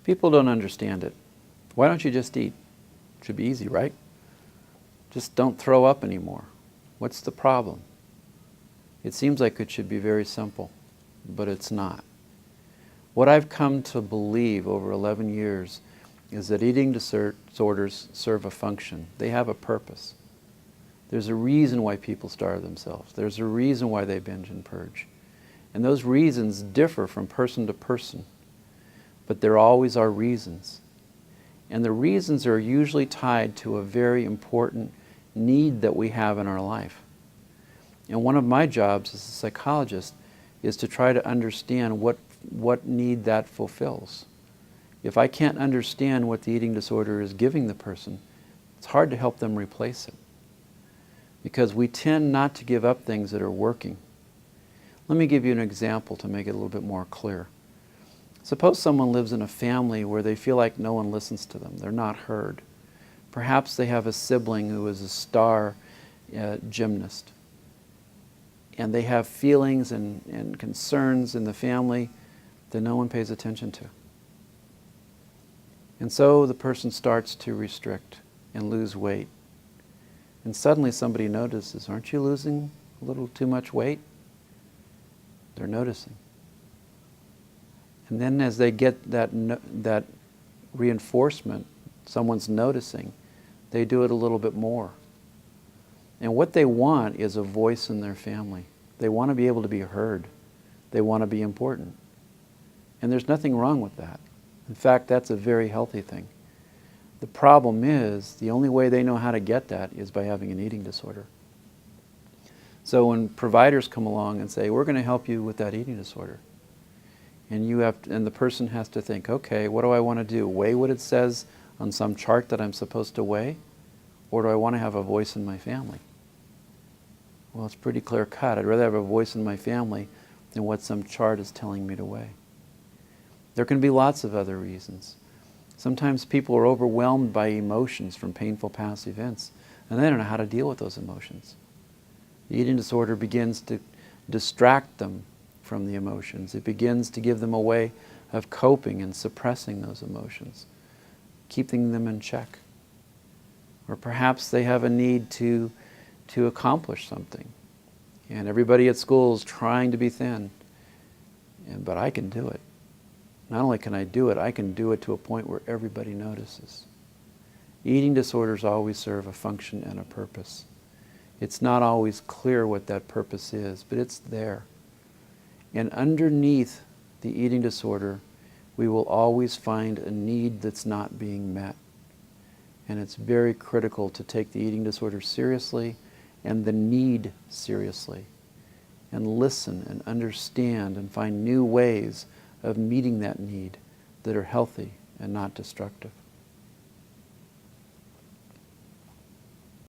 People don't understand it. Why don't you just eat? It should be easy, right? Just don't throw up anymore. What's the problem? It seems like it should be very simple, but it's not. What I've come to believe over 11 years is that eating disorders serve a function. They have a purpose. There's a reason why people starve themselves. There's a reason why they binge and purge. And those reasons differ from person to person, but there always are reasons. And the reasons are usually tied to a very important need that we have in our life. And one of my jobs as a psychologist is to try to understand what need that fulfills. If I can't understand what the eating disorder is giving the person, it's hard to help them replace it. Because we tend not to give up things that are working. Let me give you an example to make it a little bit more clear. Suppose someone lives in a family where they feel like no one listens to them. They're not heard. Perhaps they have a sibling who is a star gymnast. And they have feelings and concerns in the family that no one pays attention to. And so the person starts to restrict and lose weight. And suddenly somebody notices, aren't you losing a little too much weight? They're noticing. And then as they get that reinforcement, someone's noticing, they do it a little bit more. And what they want is a voice in their family. They want to be able to be heard. They want to be important. And there's nothing wrong with that. In fact, that's a very healthy thing. The problem is, the only way they know how to get that is by having an eating disorder. So when providers come along and say, we're going to help you with that eating disorder, and the person has to think, okay, what do I want to do? Weigh what it says on some chart that I'm supposed to weigh? Or do I want to have a voice in my family? Well, it's pretty clear cut. I'd rather have a voice in my family than what some chart is telling me to weigh. There can be lots of other reasons. Sometimes people are overwhelmed by emotions from painful past events, and they don't know how to deal with those emotions. The eating disorder begins to distract them from the emotions. It begins to give them a way of coping and suppressing those emotions, keeping them in check. Or perhaps they have a need to accomplish something. And everybody at school is trying to be thin. But I can do it. Not only can I do it, I can do it to a point where everybody notices. Eating disorders always serve a function and a purpose. It's not always clear what that purpose is, but it's there. And underneath the eating disorder, we will always find a need that's not being met. And it's very critical to take the eating disorder seriously and the need seriously, and listen and understand and find new ways of meeting that need that are healthy and not destructive.